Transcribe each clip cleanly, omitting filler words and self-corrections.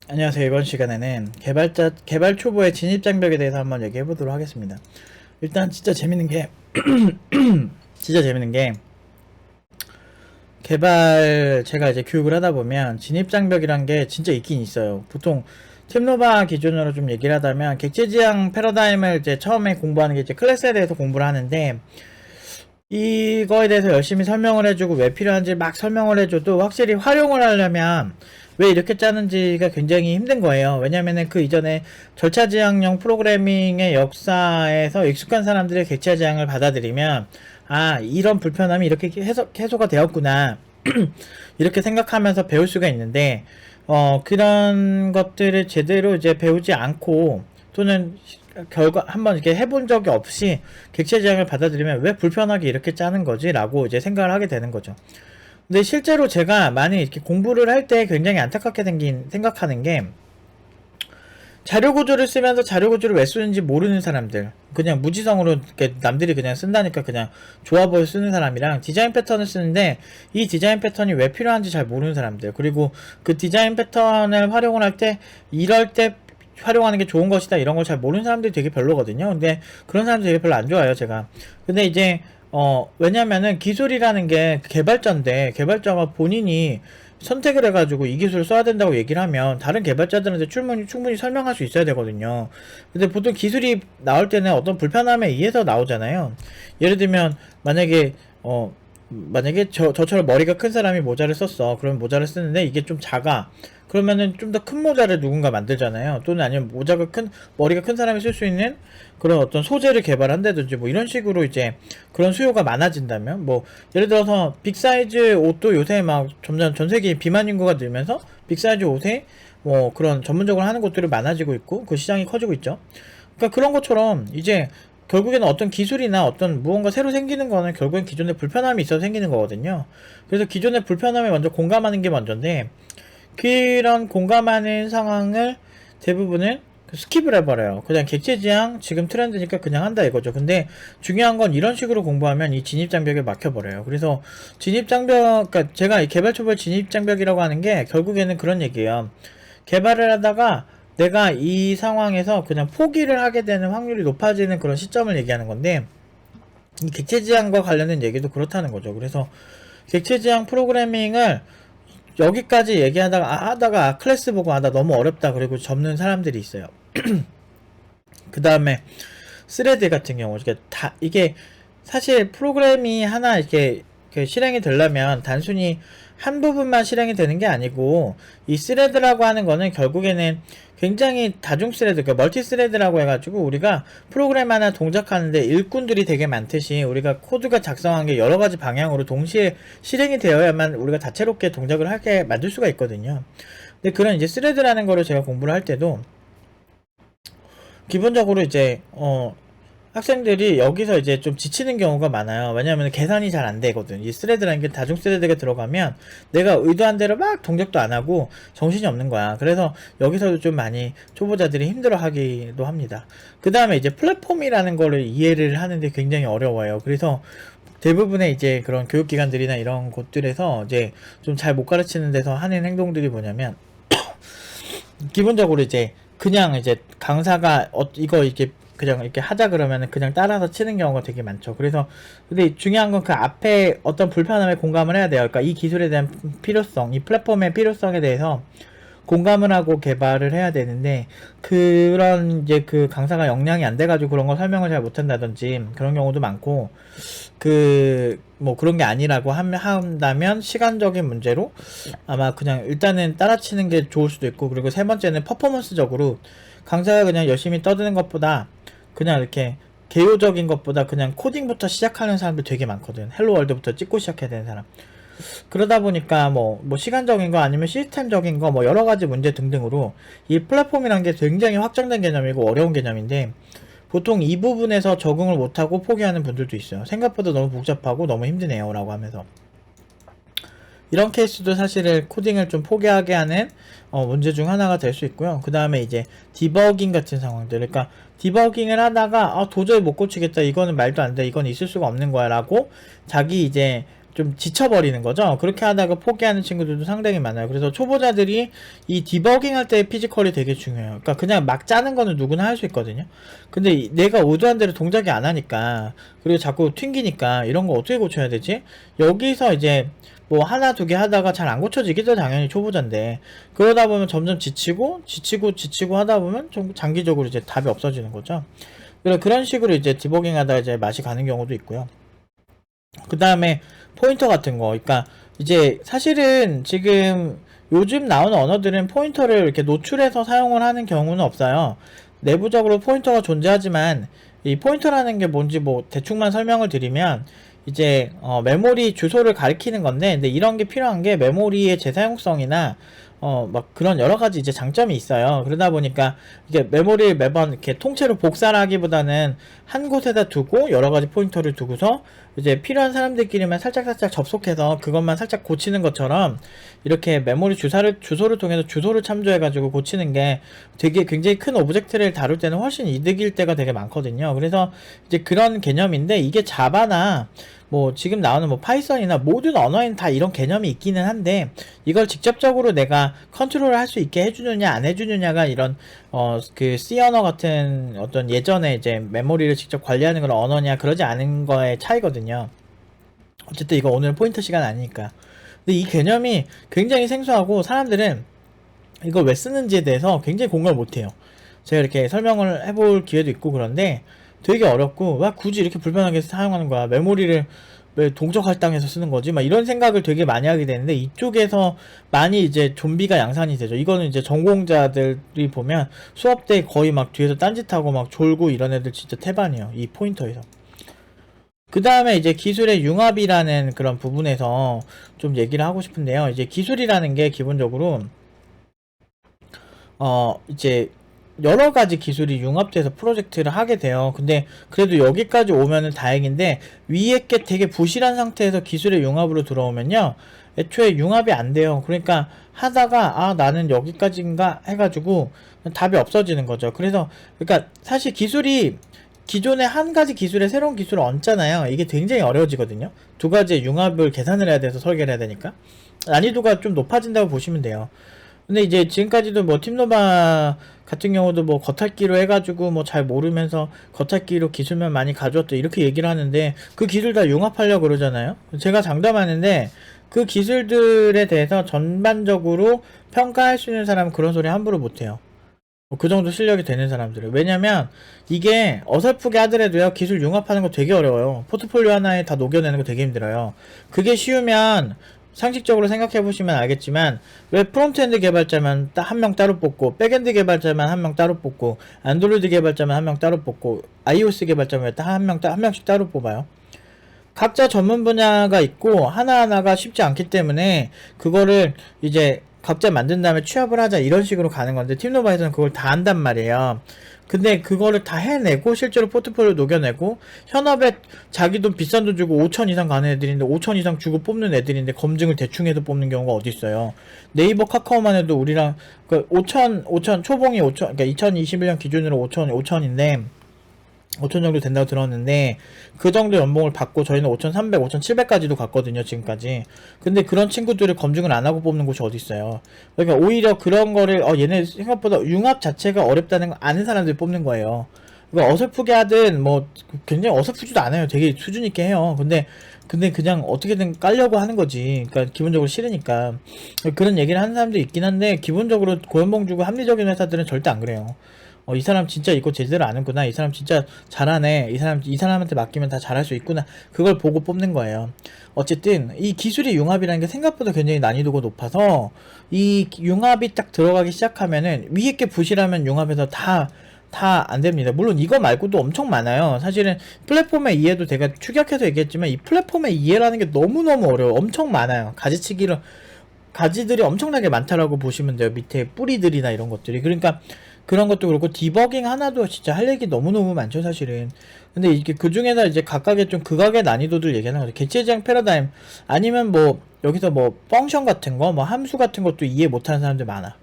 안녕하세요. 이번 시간에는 개발 초보의 진입 장벽에 대해서 한번 얘기해 보도록 하겠습니다. 일단 진짜 재밌는 게 제가 이제 교육을 하다 보면 진입 장벽이란 게 진짜 있긴 있어요. 보통 팁노바 기준으로 좀 얘기를 하자면 객체 지향 패러다임을 이제 처음에 공부하는 게 이제 클래스에 대해서 공부를 하는데, 이거에 대해서 열심히 설명을 해주고 왜 필요한지 막 설명을 해줘도 확실히 활용을 하려면 왜 이렇게 짜는지가 굉장히 힘든 거예요. 왜냐면은 그 이전에 절차 지향형 프로그래밍의 역사에서 익숙한 사람들의 객체 지향을 받아들이면, 아, 이런 불편함이 이렇게 해소가 되었구나. 이렇게 생각하면서 배울 수가 있는데, 그런 것들을 제대로 이제 배우지 않고, 또는 한번 이렇게 해본 적이 없이 객체 지향을 받아들이면 왜 불편하게 이렇게 짜는 거지? 라고 이제 생각을 하게 되는 거죠. 근데 실제로 제가 많이 이렇게 공부를 할 때 굉장히 안타깝게 생각하는 게, 자료 구조를 쓰면서 자료 구조를 왜 쓰는지 모르는 사람들, 그냥 무지성으로 이렇게 남들이 그냥 쓴다니까 그냥 좋아 보여 쓰는 사람이랑, 디자인 패턴을 쓰는데 이 디자인 패턴이 왜 필요한지 잘 모르는 사람들, 그리고 그 디자인 패턴을 활용을 할 때 이럴 때 활용하는 게 좋은 것이다 이런 걸 잘 모르는 사람들이 되게 별로거든요. 근데 그런 사람들 되게 별로 안 좋아요, 제가. 근데 이제 왜냐면은 기술이라는 게 개발자인데, 개발자가 본인이 선택을 해가지고 이 기술을 써야 된다고 얘기를 하면 다른 개발자들한테 충분히 설명할 수 있어야 되거든요. 근데 보통 기술이 나올 때는 어떤 불편함에 의해서 나오잖아요. 예를 들면 만약에 저처럼 머리가 큰 사람이 모자를 썼어. 그럼 모자를 쓰는데 이게 좀 작아. 그러면은 좀 더 큰 모자를 누군가 만들잖아요. 또는 아니면 머리가 큰 사람이 쓸 수 있는 그런 어떤 소재를 개발한다든지 뭐 이런 식으로 이제 그런 수요가 많아진다면, 뭐 예를 들어서 빅사이즈 옷도 요새 막 점점 전 세계 비만 인구가 늘면서 빅사이즈 옷에 뭐 그런 전문적으로 하는 곳들이 많아지고 있고 그 시장이 커지고 있죠. 그러니까 그런 것처럼 이제 결국에는 어떤 기술이나 어떤 무언가 새로 생기는 거는 결국엔 기존에 불편함이 있어서 생기는 거거든요. 그래서 기존의 불편함에 먼저 공감하는 게 먼저인데, 그런 공감하는 상황을 대부분은 스킵을 해버려요. 그냥 객체지향 지금 트렌드니까 그냥 한다 이거죠. 근데 중요한 건 이런 식으로 공부하면 이 진입장벽에 막혀버려요. 그래서 진입장벽, 그러니까 제가 이 개발초보 진입장벽이라고 하는 게 결국에는 그런 얘기예요. 개발을 하다가 내가 이 상황에서 그냥 포기를 하게 되는 확률이 높아지는 그런 시점을 얘기하는 건데, 이 객체지향과 관련된 얘기도 그렇다는 거죠. 그래서 객체지향 프로그래밍을 여기까지 하다가 클래스 보고 나 너무 어렵다 그리고 접는 사람들이 있어요. 그 다음에 스레드 같은 경우, 이게 사실 프로그램이 하나 이렇게 실행이 되려면 단순히 한 부분만 실행이 되는 게 아니고, 이 스레드라고 하는 거는 결국에는 굉장히 다중 스레드, 그러니까 멀티 스레드라고 해가지고 우리가 프로그램 하나 동작하는데 일꾼들이 되게 많듯이 우리가 코드가 작성한 게 여러 가지 방향으로 동시에 실행이 되어야만 우리가 다채롭게 동작을 하게 만들 수가 있거든요. 근데 그런 이제 스레드라는 거를 제가 공부를 할 때도 기본적으로 이제 학생들이 여기서 이제 좀 지치는 경우가 많아요. 왜냐하면 계산이 잘 안 되거든. 이 스레드라는 게 다중 스레드가 들어가면 내가 의도한 대로 막 동작도 안 하고 정신이 없는 거야. 그래서 여기서도 좀 많이 초보자들이 힘들어 하기도 합니다. 그 다음에 이제 플랫폼이라는 거를 이해를 하는데 굉장히 어려워요. 그래서 대부분의 이제 그런 교육기관들이나 이런 곳들에서 이제 좀 잘 못 가르치는 데서 하는 행동들이 뭐냐면, 기본적으로 이제 그냥 이제 강사가 이거 이렇게 그냥 이렇게 하자 그러면은 그냥 따라서 치는 경우가 되게 많죠. 그래서 근데 중요한 건 그 앞에 어떤 불편함에 공감을 해야 돼요. 그러니까 이 기술에 대한 필요성, 이 플랫폼의 필요성에 대해서 공감을 하고 개발을 해야 되는데, 그런 이제 그 강사가 역량이 안 돼가지고 그런 걸 설명을 잘 못한다든지 그런 경우도 많고, 뭐 그런 게 아니라고 한다면 시간적인 문제로 아마 그냥 일단은 따라치는 게 좋을 수도 있고, 그리고 세 번째는 퍼포먼스적으로 강사가 그냥 열심히 떠드는 것보다 그냥 이렇게 개요적인 것보다 그냥 코딩부터 시작하는 사람들 되게 많거든. 헬로 월드부터 찍고 시작해야 되는 사람. 그러다 보니까 뭐 시간적인 거 아니면 시스템적인 거 뭐 여러 가지 문제 등등으로 이 플랫폼이란 게 굉장히 확장된 개념이고 어려운 개념인데, 보통 이 부분에서 적응을 못하고 포기하는 분들도 있어요. 생각보다 너무 복잡하고 너무 힘드네요 라고 하면서. 이런 케이스도 사실은 코딩을 좀 포기하게 하는 문제 중 하나가 될 수 있고요. 그 다음에 이제 디버깅 같은 상황들, 그러니까 디버깅을 하다가 도저히 못 고치겠다, 이거는 말도 안 돼, 이건 있을 수가 없는 거야 라고 자기 이제 좀 지쳐버리는 거죠. 그렇게 하다가 포기하는 친구들도 상당히 많아요. 그래서 초보자들이 이 디버깅 할 때 피지컬이 되게 중요해요. 그러니까 그냥 막 짜는 거는 누구나 할 수 있거든요. 근데 내가 의도한 대로 동작이 안 하니까, 그리고 자꾸 튕기니까 이런 거 어떻게 고쳐야 되지? 여기서 이제 뭐 하나 두 개 하다가 잘 안 고쳐지겠죠. 당연히 초보자인데. 그러다 보면 점점 지치고 하다 보면 좀 장기적으로 이제 답이 없어지는 거죠. 그런 식으로 이제 디버깅 하다가 이제 맛이 가는 경우도 있고요. 그 다음에 포인터 같은 거. 그러니까 이제 사실은 지금 요즘 나오는 언어들은 포인터를 이렇게 노출해서 사용을 하는 경우는 없어요. 내부적으로 포인터가 존재하지만 이 포인터라는 게 뭔지 뭐 대충만 설명을 드리면 이제 메모리 주소를 가리키는 건데, 근데 이런 게 필요한 게 메모리의 재사용성이나 막 그런 여러 가지 이제 장점이 있어요. 그러다 보니까 이게 메모리를 매번 이렇게 통째로 복사를 하기보다는 한 곳에다 두고 여러 가지 포인터를 두고서 이제 필요한 사람들끼리만 살짝 접속해서 그것만 살짝 고치는 것처럼 이렇게 메모리 주소를 통해서 주소를 참조해가지고 고치는 게 되게 굉장히 큰 오브젝트를 다룰 때는 훨씬 이득일 때가 되게 많거든요. 그래서 이제 그런 개념인데, 이게 자바나 뭐 지금 나오는 뭐 파이썬이나 모든 언어에는 다 이런 개념이 있기는 한데, 이걸 직접적으로 내가 컨트롤을 할 수 있게 해주느냐 안 해주느냐가 이런 그 C 언어 같은 어떤 예전에 이제 메모리를 직접 관리하는 그런 언어냐 그러지 않은 거의 차이거든요. 어쨌든 이거 오늘 포인터 시간 아니니까. 근데 이 개념이 굉장히 생소하고 사람들은 이걸 왜 쓰는지에 대해서 굉장히 공감을 못해요. 제가 이렇게 설명을 해볼 기회도 있고 그런데 되게 어렵고, 와 굳이 이렇게 불편하게 사용하는 거야, 메모리를 왜 동적 할당해서 쓰는 거지, 막 이런 생각을 되게 많이 하게 되는데, 이쪽에서 많이 이제 좀비가 양산이 되죠. 이거는 이제 전공자들이 보면 수업 때 거의 막 뒤에서 딴짓하고 막 졸고 이런 애들 진짜 태반이에요, 이 포인터에서. 그 다음에 이제 기술의 융합이라는 그런 부분에서 좀 얘기를 하고 싶은데요. 이제 기술이라는 게 기본적으로 이제 여러 가지 기술이 융합돼서 프로젝트를 하게 돼요. 근데 그래도 여기까지 오면은 다행인데, 위에 게 되게 부실한 상태에서 기술의 융합으로 들어오면요, 애초에 융합이 안 돼요. 그러니까 하다가 나는 여기까지인가 해가지고 답이 없어지는 거죠. 그래서 그러니까 사실 기술이 기존의 한 가지 기술에 새로운 기술을 얹잖아요. 이게 굉장히 어려워지거든요. 두 가지의 융합을 계산을 해야 돼서 설계를 해야 되니까 난이도가 좀 높아진다고 보시면 돼요. 근데 이제 지금까지도 뭐 팀노바 같은 경우도 뭐 겉핥기로 해가지고 뭐 잘 모르면서 겉핥기로 기술만 많이 가져왔다 이렇게 얘기를 하는데, 그 기술 다 융합하려고 그러잖아요. 제가 장담하는데 그 기술들에 대해서 전반적으로 평가할 수 있는 사람은 그런 소리 함부로 못해요. 그 정도 실력이 되는 사람들은. 왜냐면 이게 어설프게 하더라도요, 기술 융합하는 거 되게 어려워요. 포트폴리오 하나에 다 녹여내는 거 되게 힘들어요. 그게 쉬우면 상식적으로 생각해 보시면 알겠지만, 왜 프론트엔드 개발자만 한 명 따로 뽑고, 백엔드 개발자만 한 명 따로 뽑고, 안드로이드 개발자만 한 명 따로 뽑고, iOS 개발자만 딱 한 명씩 따로 뽑아요? 각자 전문 분야가 있고 하나하나가 쉽지 않기 때문에 그거를 이제 각자 만든 다음에 취합을 하자 이런 식으로 가는 건데, 팀노바에서는 그걸 다 한단 말이에요. 근데 그거를 다 해내고 실제로 포트폴리오 녹여내고, 현업에 자기 돈 비싼 돈 주고 5천 이상 가는 애들인데, 5천 이상 주고 뽑는 애들인데 검증을 대충 해서 뽑는 경우가 어디 있어요. 네이버 카카오만 해도 우리랑 그 5천 초봉이 5천, 그러니까 2021년 기준으로 5천인데 5천 정도 된다고 들었는데, 그 정도 연봉을 받고 저희는 5,300, 5,700까지도 갔거든요, 지금까지. 근데 그런 친구들을 검증을 안 하고 뽑는 곳이 어디 있어요. 그러니까 오히려 그런 거를 얘네 생각보다 융합 자체가 어렵다는 거 아는 사람들이 뽑는 거예요. 그러니까 어설프게 하든 뭐 굉장히 어설프지도 않아요. 되게 수준 있게 해요. 근데 그냥 어떻게든 깔려고 하는 거지. 그러니까 기본적으로 싫으니까. 그런 얘기를 하는 사람도 있긴 한데, 기본적으로 고연봉 주고 합리적인 회사들은 절대 안 그래요. 이 사람 진짜 이거 제대로 아는구나, 이 사람 진짜 잘하네, 이 사람한테 맡기면 다 잘할 수 있구나, 그걸 보고 뽑는 거예요. 어쨌든 이 기술의 융합이라는 게 생각보다 굉장히 난이도가 높아서, 이 융합이 딱 들어가기 시작하면은 위에 게 부실하면 융합해서 다 안 됩니다. 물론 이거 말고도 엄청 많아요. 사실은 플랫폼의 이해도 제가 축약해서 얘기했지만, 이 플랫폼의 이해라는 게 너무너무 어려워요. 엄청 많아요. 가지들이 엄청나게 많다라고 보시면 돼요. 밑에 뿌리들이나 이런 것들이. 그러니까 그런 것도 그렇고, 디버깅 하나도 진짜 할 얘기 너무너무 많죠, 사실은. 근데 이게 그 중에서 이제 각각의 좀 극악의 난이도들 얘기하는 거죠. 객체지향 패러다임, 아니면 뭐 여기서 뭐 펑션 같은 거, 뭐 함수 같은 것도 이해 못하는 사람들 많아.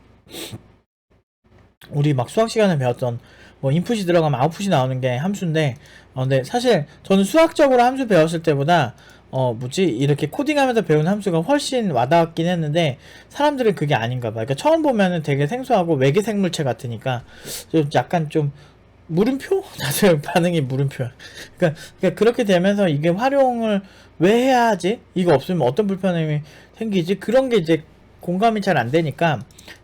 우리 막 수학 시간에 배웠던 뭐 인풋이 들어가면 아웃풋이 나오는 게 함수인데, 근데 사실 저는 수학적으로 함수 배웠을 때보다 뭐지? 이렇게 코딩하면서 배운 함수가 훨씬 와닿았긴 했는데, 사람들은 그게 아닌가 봐. 그러니까 처음 보면은 되게 생소하고 외계 생물체 같으니까, 좀 약간 좀, 물음표? 다들 반응이 물음표야. 그러니까 그렇게 되면서 이게 활용을 왜 해야 하지? 이거 없으면 어떤 불편함이 생기지? 그런 게 이제 공감이 잘 안 되니까,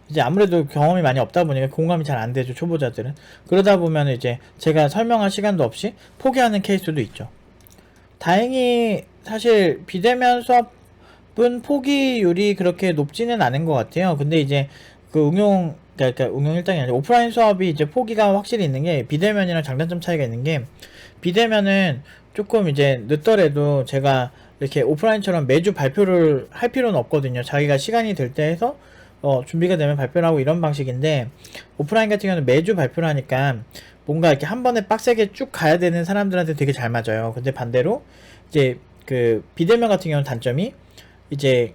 이제 아무래도 경험이 많이 없다 보니까 공감이 잘 안 되죠, 초보자들은. 그러다 보면 이제 제가 설명할 시간도 없이 포기하는 케이스도 있죠. 다행히 사실 비대면 수업은 포기율이 그렇게 높지는 않은 것 같아요. 근데 이제 그 그러니까 응용 일당이 아니라 오프라인 수업이 이제 포기가 확실히 있는 게, 비대면이랑 장단점 차이가 있는 게, 비대면은 조금 이제 늦더라도 제가 이렇게 오프라인처럼 매주 발표를 할 필요는 없거든요. 자기가 시간이 될 때 해서 준비가 되면 발표를 하고 이런 방식인데, 오프라인 같은 경우는 매주 발표를 하니까 뭔가 이렇게 한 번에 빡세게 쭉 가야 되는 사람들한테 되게 잘 맞아요. 근데 반대로 이제 그 비대면 같은 경우는 단점이, 이제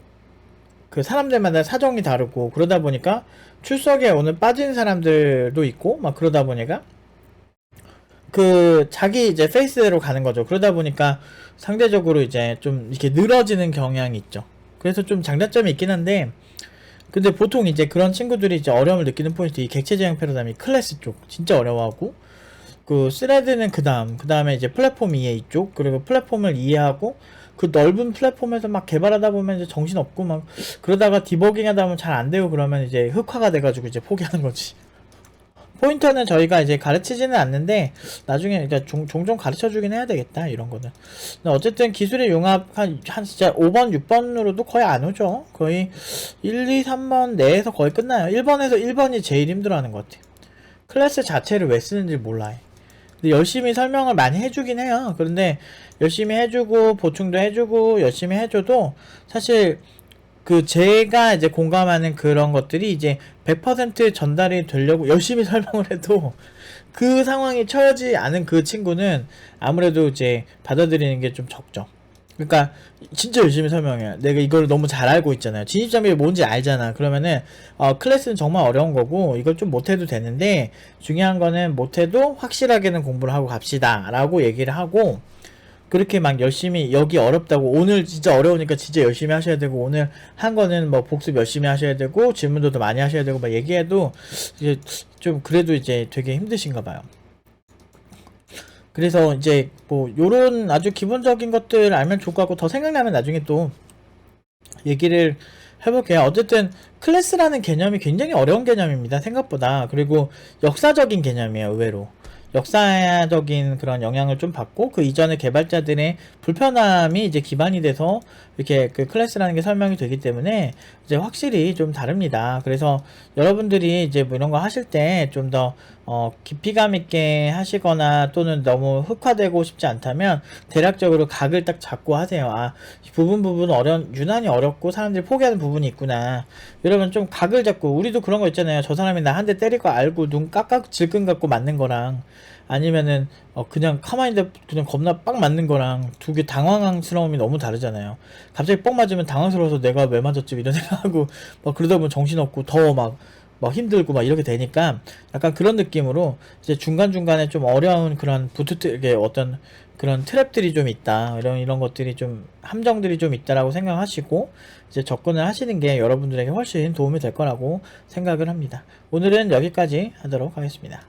그 사람들마다 사정이 다르고 그러다 보니까 출석에 오늘 빠진 사람들도 있고 막 그러다 보니까 그 자기 이제 페이스대로 가는 거죠. 그러다 보니까 상대적으로 이제 좀 이렇게 늘어지는 경향이 있죠. 그래서 좀 장단점이 있긴 한데, 근데 보통 이제 그런 친구들이 이제 어려움을 느끼는 포인트, 이 객체 제형 패러다임이 클래스 쪽 진짜 어려워하고, 그 스레드는 그 다음에 이제 플랫폼 이해 이쪽, 그리고 플랫폼을 이해하고 그 넓은 플랫폼에서 막 개발하다 보면 이제 정신없고 막 그러다가 디버깅 하다 보면 잘 안 되고 그러면 이제 흑화가 돼가지고 이제 포기하는 거지. 포인터는 저희가 이제 가르치지는 않는데 나중에 그러니까 종종 가르쳐 주긴 해야 되겠다, 이런 거는. 근데 어쨌든 기술의 융합 한 진짜 5번 6번으로도 거의 안 오죠. 거의 1, 2, 3번 내에서 거의 끝나요. 1번에서 1번이 제일 힘들어하는 것 같아. 클래스 자체를 왜 쓰는지 몰라. 근데 열심히 설명을 많이 해주긴 해요. 그런데 열심히 해주고 보충도 해주고 열심히 해줘도 사실 그 제가 이제 공감하는 그런 것들이 이제 100% 전달이 되려고 열심히 설명을 해도 그 상황이 처하지 않은 그 친구는 아무래도 이제 받아들이는 게 좀 적죠. 그러니까 진짜 열심히 설명해요. 내가 이걸 너무 잘 알고 있잖아요. 진입장벽이 뭔지 알잖아. 그러면은 클래스는 정말 어려운 거고 이걸 좀 못해도 되는데, 중요한 거는 못해도 확실하게는 공부를 하고 갑시다 라고 얘기를 하고, 그렇게 막 열심히 여기 어렵다고, 오늘 진짜 어려우니까 진짜 열심히 하셔야 되고, 오늘 한 거는 뭐 복습 열심히 하셔야 되고 질문도 더 많이 하셔야 되고 막 얘기해도 이제 좀 그래도 이제 되게 힘드신가 봐요. 그래서 이제 뭐 요런 아주 기본적인 것들 알면 좋을 것 같고, 더 생각나면 나중에 또 얘기를 해볼게요. 어쨌든 클래스라는 개념이 굉장히 어려운 개념입니다, 생각보다. 그리고 역사적인 개념이에요, 의외로. 역사적인 그런 영향을 좀 받고, 그 이전의 개발자들의 불편함이 이제 기반이 돼서 이렇게 그 클래스라는 게 설명이 되기 때문에 이제 확실히 좀 다릅니다. 그래서 여러분들이 이제 뭐 이런 거 하실 때 좀 더 깊이감 있게 하시거나 또는 너무 흑화되고 싶지 않다면 대략적으로 각을 딱 잡고 하세요. 부분 유난히 어렵고 사람들이 포기하는 부분이 있구나. 여러분 좀 각을 잡고, 우리도 그런 거 있잖아요. 저 사람이 나 한 대 때릴 거 알고 눈 깍깍 질끈 갖고 맞는 거랑, 아니면은 그냥 가만히 그냥 겁나 빡 맞는 거랑 두 개 당황스러움이 너무 다르잖아요. 갑자기 뻑 맞으면 당황스러워서 내가 왜 맞았지 이런 생각하고 막 그러다 보면 정신없고 더 막 힘들고 막 이렇게 되니까, 약간 그런 느낌으로 이제 중간중간에 좀 어려운 그런 이게 어떤 그런 트랩들이 좀 있다, 이런 것들이 좀 함정들이 좀 있다라고 생각하시고 이제 접근을 하시는 게 여러분들에게 훨씬 도움이 될 거라고 생각을 합니다. 오늘은 여기까지 하도록 하겠습니다.